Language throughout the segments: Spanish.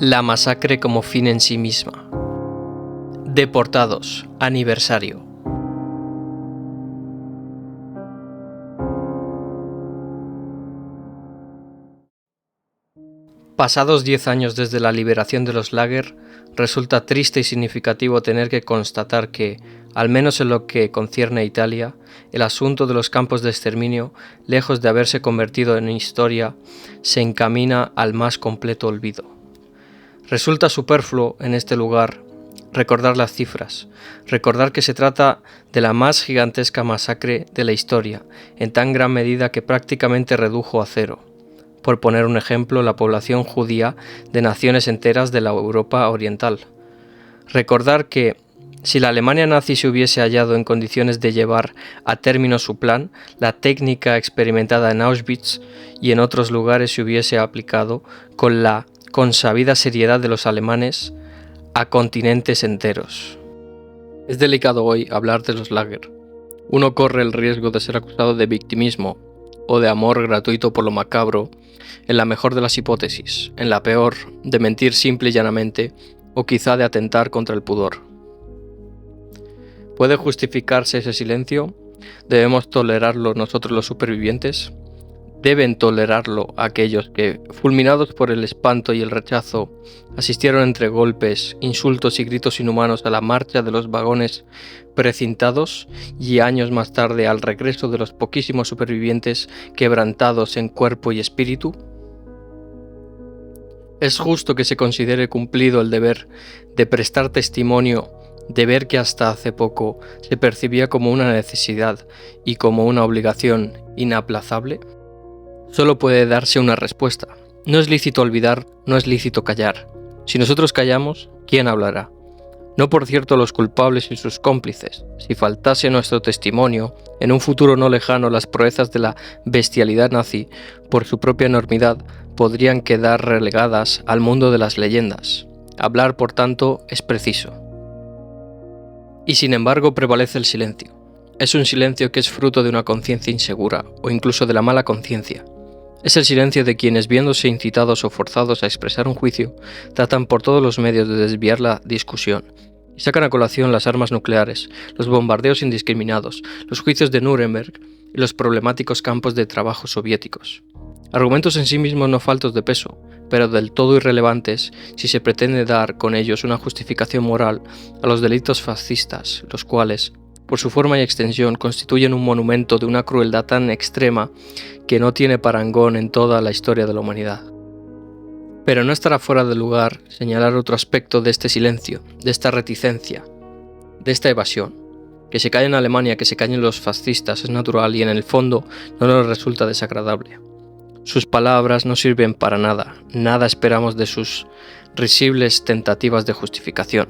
La masacre como fin en sí misma. Deportados, aniversario. Pasados 10 años desde la liberación de los Lager, resulta triste y significativo tener que constatar que, al menos en lo que concierne a Italia, el asunto de los campos de exterminio, lejos de haberse convertido en historia, se encamina al más completo olvido. Resulta superfluo en este lugar recordar las cifras, recordar que se trata de la más gigantesca masacre de la historia, en tan gran medida que prácticamente redujo a cero, por poner un ejemplo, la población judía de naciones enteras de la Europa oriental. Recordar que, si la Alemania nazi se hubiese hallado en condiciones de llevar a término su plan, la técnica experimentada en Auschwitz y en otros lugares se hubiese aplicado con la consabida seriedad de los alemanes a continentes enteros. Es delicado hoy hablar de los Lager. Uno corre el riesgo de ser acusado de victimismo o de amor gratuito por lo macabro, en la mejor de las hipótesis, en la peor, de mentir simple y llanamente, o quizá de atentar contra el pudor. ¿Puede justificarse ese silencio? ¿Debemos tolerarlo nosotros los supervivientes? ¿Deben tolerarlo aquellos que, fulminados por el espanto y el rechazo, asistieron entre golpes, insultos y gritos inhumanos a la marcha de los vagones precintados y años más tarde al regreso de los poquísimos supervivientes quebrantados en cuerpo y espíritu? ¿Es justo que se considere cumplido el deber de prestar testimonio, deber que hasta hace poco se percibía como una necesidad y como una obligación inaplazable? Solo puede darse una respuesta. No es lícito olvidar, no es lícito callar. Si nosotros callamos, ¿quién hablará? No por cierto los culpables y sus cómplices. Si faltase nuestro testimonio, en un futuro no lejano las proezas de la bestialidad nazi, por su propia enormidad, podrían quedar relegadas al mundo de las leyendas. Hablar, por tanto, es preciso. Y sin embargo prevalece el silencio. Es un silencio que es fruto de una conciencia insegura, o incluso de la mala conciencia. Es el silencio de quienes, viéndose incitados o forzados a expresar un juicio, tratan por todos los medios de desviar la discusión, y sacan a colación las armas nucleares, los bombardeos indiscriminados, los juicios de Nuremberg y los problemáticos campos de trabajo soviéticos. Argumentos en sí mismos no faltos de peso, pero del todo irrelevantes si se pretende dar con ellos una justificación moral a los delitos fascistas, los cuales, por su forma y extensión, constituyen un monumento de una crueldad tan extrema que no tiene parangón en toda la historia de la humanidad. Pero no estará fuera de lugar señalar otro aspecto de este silencio, de esta reticencia, de esta evasión. Que se calle en Alemania, que se callen los fascistas es natural y en el fondo no nos resulta desagradable. Sus palabras no sirven para nada, nada esperamos de sus risibles tentativas de justificación.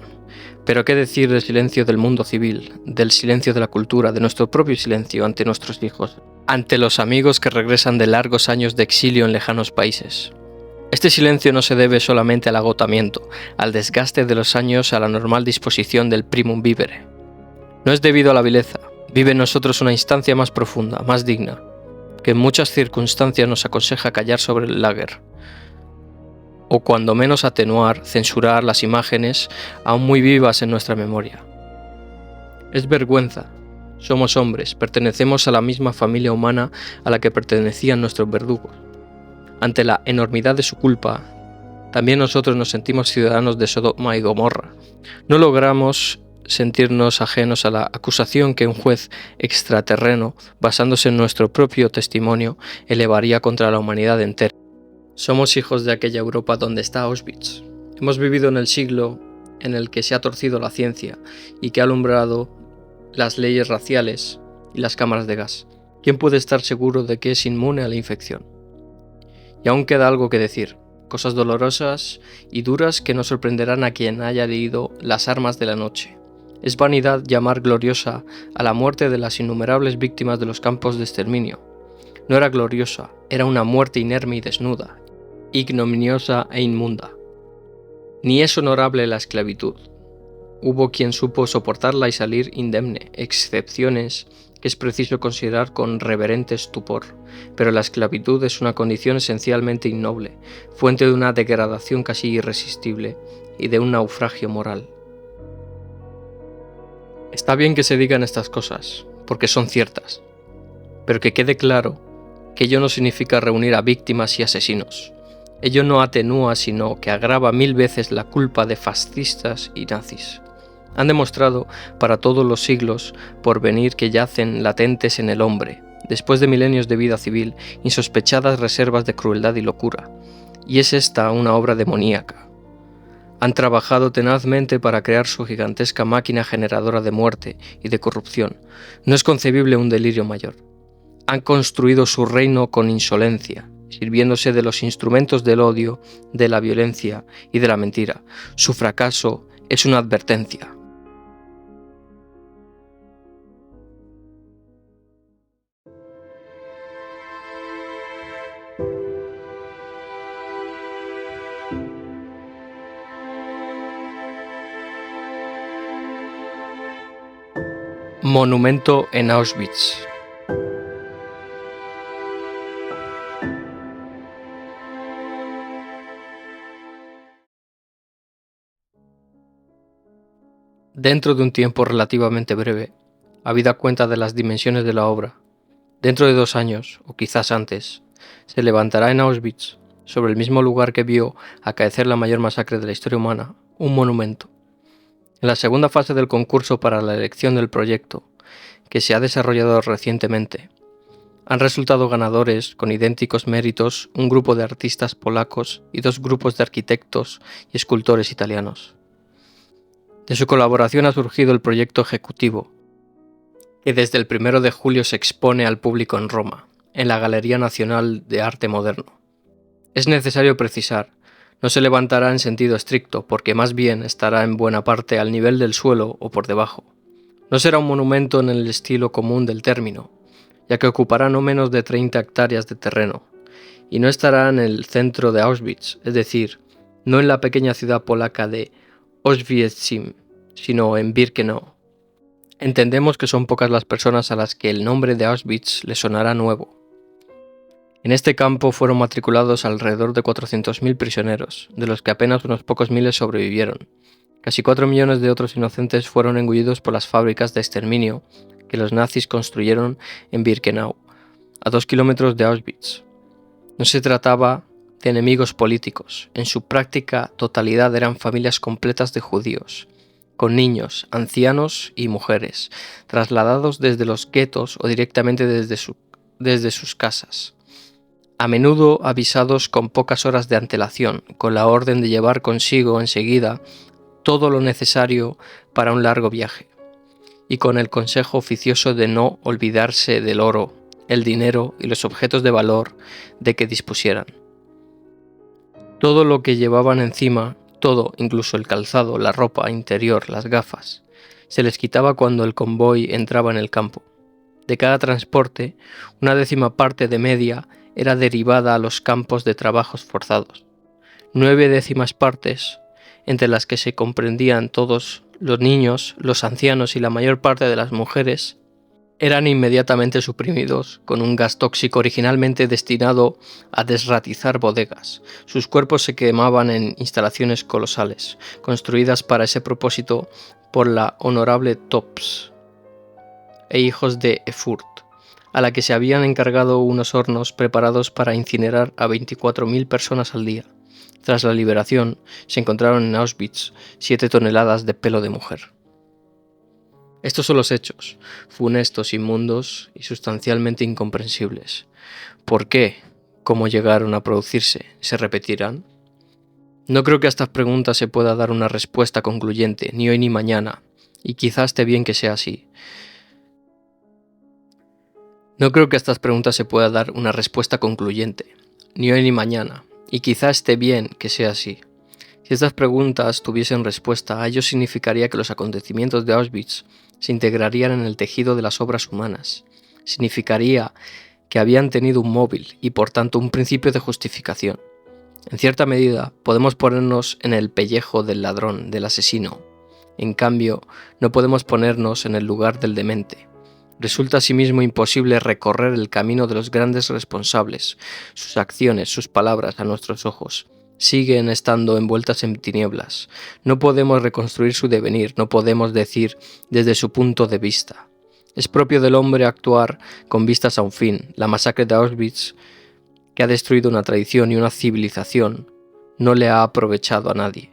Pero qué decir del silencio del mundo civil, del silencio de la cultura, de nuestro propio silencio ante nuestros hijos, ante los amigos que regresan de largos años de exilio en lejanos países. Este silencio no se debe solamente al agotamiento, al desgaste de los años, a la normal disposición del primum vivere. No es debido a la vileza, vive en nosotros una instancia más profunda, más digna, que en muchas circunstancias nos aconseja callar sobre el Lager, o cuando menos atenuar, censurar las imágenes aún muy vivas en nuestra memoria. Es vergüenza. Somos hombres, pertenecemos a la misma familia humana a la que pertenecían nuestros verdugos. Ante la enormidad de su culpa, también nosotros nos sentimos ciudadanos de Sodoma y Gomorra. No logramos sentirnos ajenos a la acusación que un juez extraterreno, basándose en nuestro propio testimonio, elevaría contra la humanidad entera. Somos hijos de aquella Europa donde está Auschwitz. Hemos vivido en el siglo en el que se ha torcido la ciencia y que ha alumbrado las leyes raciales y las cámaras de gas. ¿Quién puede estar seguro de que es inmune a la infección? Y aún queda algo que decir, cosas dolorosas y duras que no sorprenderán a quien haya leído Las armas de la noche. Es vanidad llamar gloriosa a la muerte de las innumerables víctimas de los campos de exterminio. No era gloriosa, era una muerte inerme y desnuda, ignominiosa e inmunda. Ni es honorable la esclavitud. Hubo quien supo soportarla y salir indemne, excepciones que es preciso considerar con reverente estupor, pero la esclavitud es una condición esencialmente innoble, fuente de una degradación casi irresistible y de un naufragio moral. Está bien que se digan estas cosas, porque son ciertas, pero que quede claro que ello no significa reunir a víctimas y asesinos. Ello no atenúa, sino que agrava 1000 veces la culpa de fascistas y nazis. Han demostrado para todos los siglos por venir que yacen latentes en el hombre, después de milenios de vida civil, insospechadas reservas de crueldad y locura. Y es esta una obra demoníaca. Han trabajado tenazmente para crear su gigantesca máquina generadora de muerte y de corrupción. No es concebible un delirio mayor. Han construido su reino con insolencia, sirviéndose de los instrumentos del odio, de la violencia y de la mentira. Su fracaso es una advertencia. Monumento en Auschwitz. Dentro de un tiempo relativamente breve, habida cuenta de las dimensiones de la obra, dentro de 2 años, o quizás antes, se levantará en Auschwitz, sobre el mismo lugar que vio acaecer la mayor masacre de la historia humana, un monumento. En la segunda fase del concurso para la elección del proyecto, que se ha desarrollado recientemente, han resultado ganadores con idénticos méritos un grupo de artistas polacos y 2 grupos de arquitectos y escultores italianos. De su colaboración ha surgido el proyecto ejecutivo, que desde el 1 de julio se expone al público en Roma, en la Galería Nacional de Arte Moderno. Es necesario precisar, no se levantará en sentido estricto, porque más bien estará en buena parte al nivel del suelo o por debajo. No será un monumento en el estilo común del término, ya que ocupará no menos de 30 hectáreas de terreno, y no estará en el centro de Auschwitz, es decir, no en la pequeña ciudad polaca de Oświęcim, sino en Birkenau. Entendemos que son pocas las personas a las que el nombre de Auschwitz les sonará nuevo. En este campo fueron matriculados alrededor de 400.000 prisioneros, de los que apenas unos pocos miles sobrevivieron. Casi 4 millones de otros inocentes fueron engullidos por las fábricas de exterminio que los nazis construyeron en Birkenau, a 2 kilómetros de Auschwitz. No se trataba de enemigos políticos, en su práctica totalidad eran familias completas de judíos, con niños, ancianos y mujeres, trasladados desde los guetos o directamente desde sus casas, a menudo avisados con pocas horas de antelación, con la orden de llevar consigo enseguida todo lo necesario para un largo viaje, y con el consejo oficioso de no olvidarse del oro, el dinero y los objetos de valor de que dispusieran. Todo lo que llevaban encima, todo, incluso el calzado, la ropa interior, las gafas, se les quitaba cuando el convoy entraba en el campo. De cada transporte, una 10ª parte de media era derivada a los campos de trabajos forzados. 9 décimas partes, entre las que se comprendían todos los niños, los ancianos y la mayor parte de las mujeres, eran inmediatamente suprimidos con un gas tóxico originalmente destinado a desratizar bodegas. Sus cuerpos se quemaban en instalaciones colosales, construidas para ese propósito por la honorable Tops e hijos de Erfurt, a la que se habían encargado unos hornos preparados para incinerar a 24.000 personas al día. Tras la liberación, se encontraron en Auschwitz 7 toneladas de pelo de mujer. Estos son los hechos, funestos, inmundos y sustancialmente incomprensibles. ¿Por qué? ¿Cómo llegaron a producirse? ¿Se repetirán? No creo que a estas preguntas se pueda dar una respuesta concluyente, ni hoy ni mañana, y quizás esté bien que sea así. No creo que a estas preguntas se pueda dar una respuesta concluyente, ni hoy ni mañana, y quizás esté bien que sea así. Si estas preguntas tuviesen respuesta, ello significaría que los acontecimientos de Auschwitz se integrarían en el tejido de las obras humanas. Significaría que habían tenido un móvil y por tanto un principio de justificación. En cierta medida, podemos ponernos en el pellejo del ladrón, del asesino. En cambio, no podemos ponernos en el lugar del demente. Resulta asimismo imposible recorrer el camino de los grandes responsables. Sus acciones, sus palabras a nuestros ojos siguen estando envueltas en tinieblas. No podemos reconstruir su devenir, no podemos decir desde su punto de vista. Es propio del hombre actuar con vistas a un fin. La masacre de Auschwitz, que ha destruido una tradición y una civilización, no le ha aprovechado a nadie.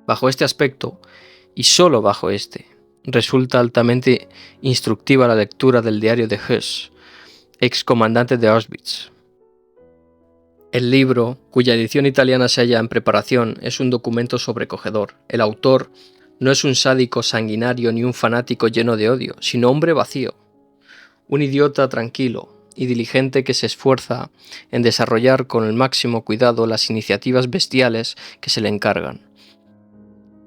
Bajo este aspecto, y solo bajo este, resulta altamente instructiva la lectura del diario de Höss, excomandante de Auschwitz. El libro, cuya edición italiana se halla en preparación, es un documento sobrecogedor. El autor no es un sádico sanguinario ni un fanático lleno de odio, sino hombre vacío. Un idiota tranquilo y diligente que se esfuerza en desarrollar con el máximo cuidado las iniciativas bestiales que se le encargan.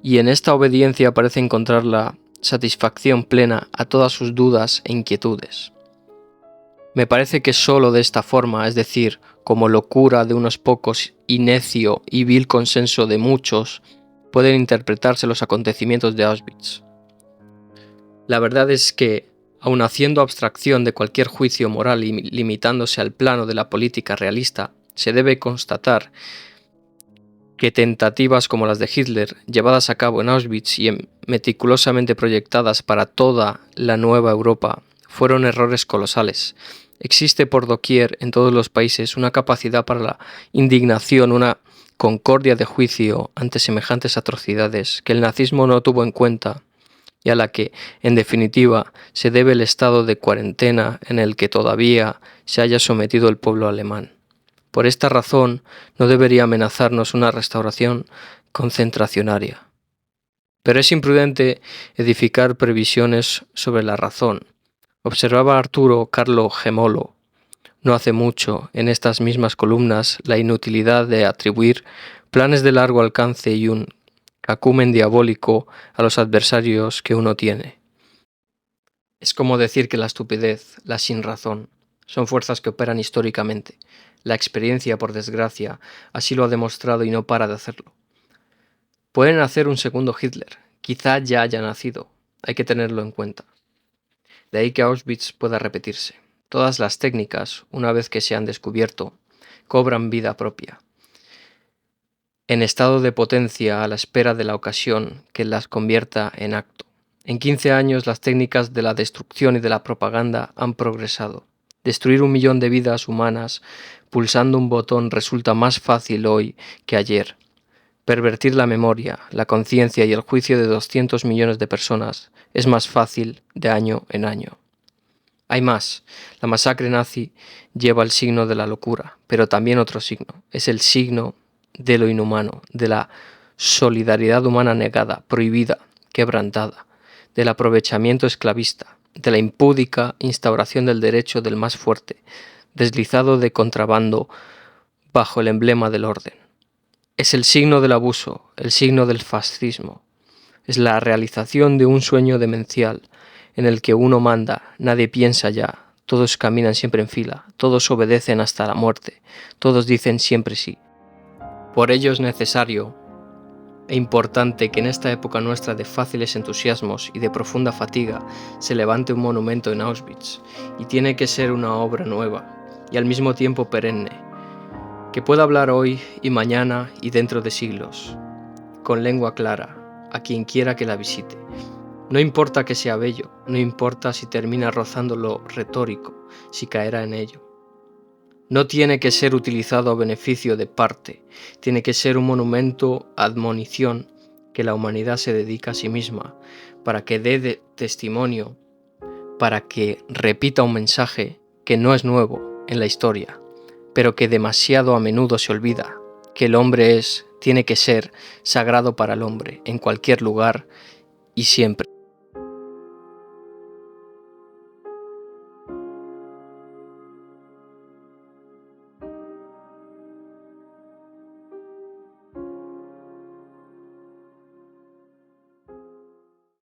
Y en esta obediencia parece encontrar la satisfacción plena a todas sus dudas e inquietudes. Me parece que sólo de esta forma, es decir, como locura de unos pocos y necio y vil consenso de muchos, pueden interpretarse los acontecimientos de Auschwitz. La verdad es que, aun haciendo abstracción de cualquier juicio moral y limitándose al plano de la política realista, se debe constatar que tentativas como las de Hitler, llevadas a cabo en Auschwitz y meticulosamente proyectadas para toda la nueva Europa, fueron errores colosales. Existe por doquier en todos los países una capacidad para la indignación, una concordia de juicio ante semejantes atrocidades que el nazismo no tuvo en cuenta y a la que, en definitiva, se debe el estado de cuarentena en el que todavía se haya sometido el pueblo alemán. Por esta razón, no debería amenazarnos una restauración concentracionaria. Pero es imprudente edificar previsiones sobre la razón. Observaba Arturo Carlo Gemolo, no hace mucho, en estas mismas columnas, la inutilidad de atribuir planes de largo alcance y un cacumen diabólico a los adversarios que uno tiene. Es como decir que la estupidez, la sinrazón, son fuerzas que operan históricamente. La experiencia, por desgracia, así lo ha demostrado y no para de hacerlo. Pueden hacer un segundo Hitler, quizá ya haya nacido, hay que tenerlo en cuenta. De ahí que Auschwitz pueda repetirse. Todas las técnicas, una vez que se han descubierto, cobran vida propia, en estado de potencia a la espera de la ocasión que las convierta en acto. En 15 años las técnicas de la destrucción y de la propaganda han progresado. Destruir 1 millón de vidas humanas pulsando un botón resulta más fácil hoy que ayer. Pervertir la memoria, la conciencia y el juicio de 200 millones de personas es más fácil de año en año. Hay más. La masacre nazi lleva el signo de la locura, pero también otro signo. Es el signo de lo inhumano, de la solidaridad humana negada, prohibida, quebrantada, del aprovechamiento esclavista, de la impúdica instauración del derecho del más fuerte, deslizado de contrabando bajo el emblema del orden. Es el signo del abuso, el signo del fascismo. Es la realización de un sueño demencial en el que uno manda, nadie piensa ya, todos caminan siempre en fila, todos obedecen hasta la muerte, todos dicen siempre sí. Por ello es necesario e importante que en esta época nuestra de fáciles entusiasmos y de profunda fatiga se levante un monumento en Auschwitz, y tiene que ser una obra nueva y al mismo tiempo perenne, que pueda hablar hoy y mañana y dentro de siglos, con lengua clara, a quien quiera que la visite. No importa que sea bello, no importa si termina rozando lo retórico, si caerá en ello. No tiene que ser utilizado a beneficio de parte, tiene que ser un monumento admonición que la humanidad se dedica a sí misma, para que dé testimonio, para que repita un mensaje que no es nuevo en la historia, pero que demasiado a menudo se olvida, que el hombre tiene que ser sagrado para el hombre, en cualquier lugar y siempre.